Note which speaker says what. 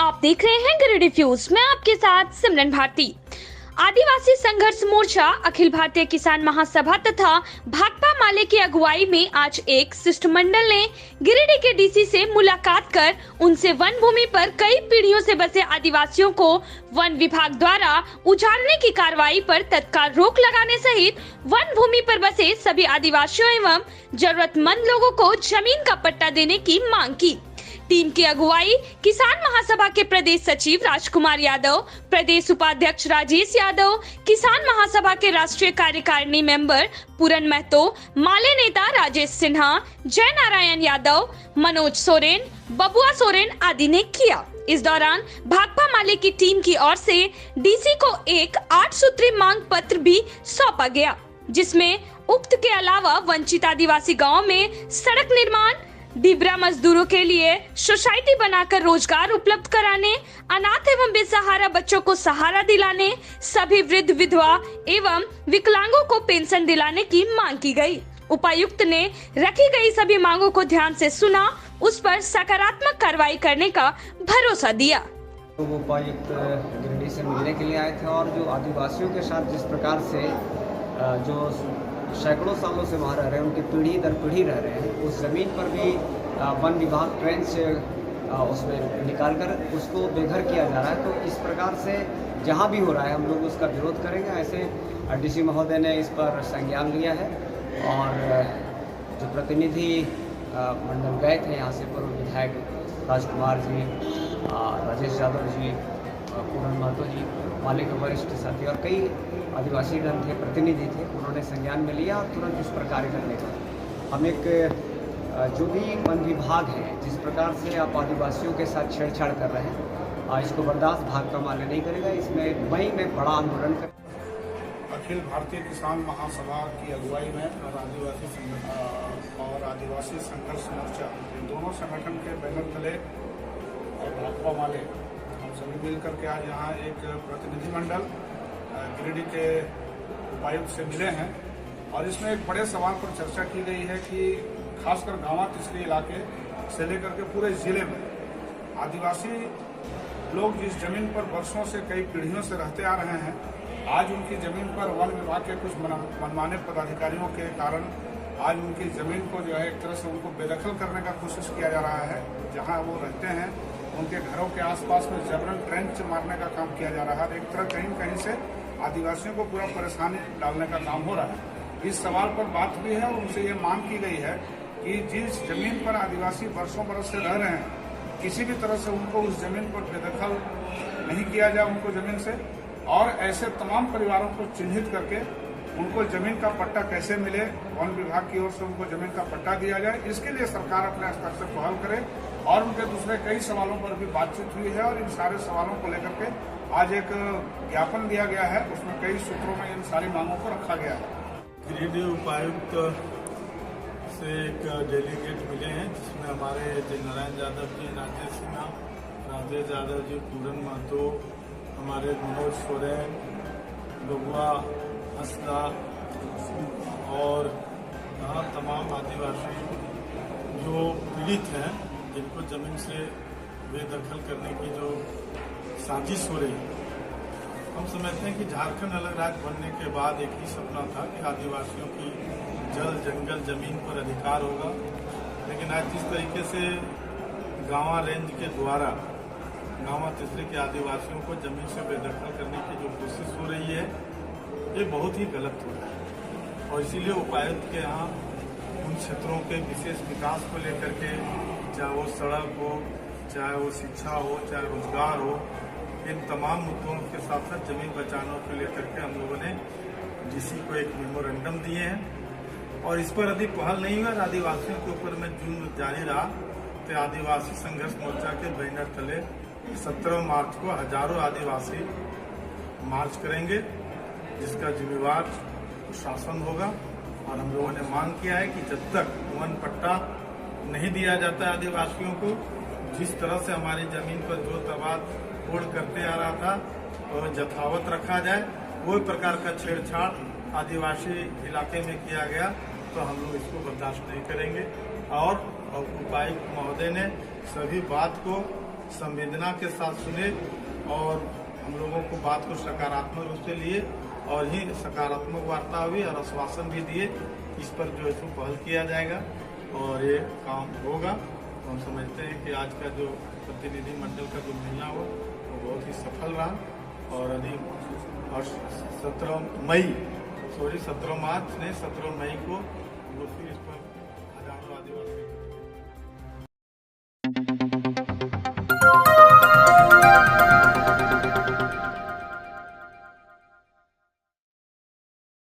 Speaker 1: आप देख रहे हैं गिरिडीह न्यूज। मैं आपके साथ सिमरन भारती। आदिवासी संघर्ष मोर्चा, अखिल भारतीय किसान महासभा तथा भाकपा माले की अगुवाई में आज एक शिष्टमंडल ने गिरिडीह के डीसी से मुलाकात कर उनसे वन भूमि पर कई पीढ़ियों से बसे आदिवासियों को वन विभाग द्वारा उजाड़ने की कार्रवाई पर तत्काल रोक लगाने सहित वन भूमि पर बसे सभी आदिवासियों एवं जरूरतमंद लोगों को जमीन का पट्टा देने की मांग की। टीम की अगुवाई किसान महासभा के प्रदेश सचिव राजकुमार यादव, प्रदेश उपाध्यक्ष राजेश यादव, किसान महासभा के राष्ट्रीय कार्यकारिणी मेंबर पूरन महतो, माले नेता राजेश सिन्हा, जय नारायण यादव, मनोज सोरेन, बबुआ सोरेन आदि ने किया। इस दौरान भाकपा माले की टीम की ओर से डीसी को एक 8 सूत्री मांग पत्र भी सौंपा गया, जिसमें उक्त के अलावा वंचित आदिवासी गाँव में सड़क निर्माण, डिबरा मजदूरों के लिए सोसाइटी बनाकर रोजगार उपलब्ध कराने, अनाथ एवं बेसहारा बच्चों को सहारा दिलाने, सभी वृद्ध, विधवा एवं विकलांगों को पेंशन दिलाने की मांग की गई। उपायुक्त ने रखी गई सभी मांगों को ध्यान से सुना, उस पर सकारात्मक कार्रवाई करने का भरोसा दिया।
Speaker 2: तो उपायुक्त गिरिडीह से मिलने के लिए आए थे और जो आदिवासियों के साथ जिस प्रकार से जो सैकड़ों सालों से वहाँ रह रहे हैं, उनकी पीढ़ी दर पीढ़ी रह रहे हैं, उस ज़मीन पर भी वन विभाग ट्रेन से उसमें निकालकर उसको बेघर किया जा रहा है। तो इस प्रकार से जहाँ भी हो रहा है हम लोग उसका विरोध करेंगे। ऐसे डीसी महोदय ने इस पर संज्ञान लिया है और जो प्रतिनिधि मंडल गए थे यहाँ से, पूर्व विधायक राजकुमार जी, राजेश यादव जी, पूरन महतो जी, माले के वरिष्ठ साथी और कई आदिवासी दल थे, प्रतिनिधि थे, उन्होंने संज्ञान में लिया और तुरंत इस पर कार्य करने का हम एक जो भी वन विभाग है जिस प्रकार से आप आदिवासियों के साथ छेड़छाड़ कर रहे हैं, इसको बर्दाश्त भाकपा माले नहीं करेगा। इसमें मई में बड़ा आंदोलन कर
Speaker 3: अखिल भारतीय किसान महासभा की अगुवाई में और आदिवासी संघर्ष मोर्चा, दोनों संगठन के बैनर तले और भाकपा माले हम सभी मिलकर के आज यहाँ एक प्रतिनिधिमंडल गिरिडीह के उपायुक्त से मिले हैं और इसमें एक बड़े सवाल पर चर्चा की गई है कि खासकर गाँव तिसरी इलाके से लेकर के पूरे जिले में आदिवासी लोग जिस जमीन पर वर्षों से कई पीढ़ियों से रहते आ रहे हैं, आज उनकी जमीन पर वन विभाग के कुछ मनमाने पदाधिकारियों के कारण आज उनकी जमीन को जो है एक तरह से उनको बेदखल करने का कोशिश किया जा रहा है। जहां वो रहते हैं उनके घरों के आसपास में जबरन ट्रेंच मारने का काम किया जा रहा है। एक तरह कहीं कहीं से आदिवासियों को पूरा परेशानी डालने का काम हो रहा है। इस सवाल पर बात भी है और उनसे ये मांग की गई है कि जिस जमीन पर आदिवासी वर्षों बरस से रह रहे हैं, किसी भी तरह से उनको उस जमीन पर बेदखल नहीं किया जाए उनको जमीन से, और ऐसे तमाम परिवारों को चिन्हित करके उनको जमीन का पट्टा कैसे मिले, वन विभाग की ओर से उनको जमीन का पट्टा दिया जाए। इसके लिए सरकार अपने स्तर से पहल करे और उनके दूसरे कई सवालों पर भी बातचीत हुई है और इन सारे सवालों को लेकर के आज एक ज्ञापन दिया गया है। उसमें कई सूत्रों में इन सारी मांगों को रखा गया है।
Speaker 4: गिरिडीह उपायुक्त से एक डेलीगेट मिले हैं, जिसमें हमारे जय नारायण यादव जी, राजेश सिन्हा, राजेश यादव जी, पूरन महतो, हमारे मनोज सोरेन, बबुआ हंसदा और तमाम आदिवासी जो पीड़ित हैं, जिनको जमीन से बेदखल करने की जो साजिश हो रही है। हम समझते हैं कि झारखंड अलग राज्य बनने के बाद एक ही सपना था कि आदिवासियों की जल, जंगल, जमीन पर अधिकार होगा, लेकिन आज जिस तरीके से गाँव रेंज के द्वारा गाँव तिसरी के आदिवासियों को जमीन से बेदखल करने की जो कोशिश हो रही है, ये बहुत ही गलत हो रहा है। और इसीलिए उपायुक्त के यहाँ उन क्षेत्रों के विशेष विकास को लेकर के, चाहे वो सड़क हो, चाहे वो शिक्षा हो, चाहे रोजगार हो, इन तमाम मुद्दों के साथ साथ जमीन बचाने को लेकर के हम लोगों ने डीसी को एक मेमोरेंडम दिए हैं और इस पर यदि पहल नहीं हुआ, आदिवासियों के ऊपर में जुल्म जारी रहा, तो आदिवासी संघर्ष मोर्चा के बैनर तले 17 मार्च को हजारों आदिवासी मार्च करेंगे, जिसका जिम्मेवार शासन होगा। और हम लोगों ने मांग किया है कि जब तक वन पट्टा नहीं दिया जाता है आदिवासियों को, जिस तरह से हमारी जमीन पर जो तबाद तोड़ करते आ रहा था और यथावत रखा जाए, कोई प्रकार का छेड़छाड़ आदिवासी इलाके में किया गया तो हम लोग इसको बर्दाश्त नहीं करेंगे। और उपायुक्त महोदय ने सभी बात को संवेदना के साथ सुने और हम लोगों को बात को सकारात्मक रूप से लिए और ही सकारात्मक वार्ता हुई और आश्वासन भी दिए इस पर जो है सो पहल किया जाएगा और ये काम होगा। हम समझते हैं कि आज का जो प्रतिनिधि मंडल का जो मिलना हुआ वो बहुत ही सफल रहा और अभी और 17 मार्च ने 17 मई को वो फिर इस पर हजारों आदिवासी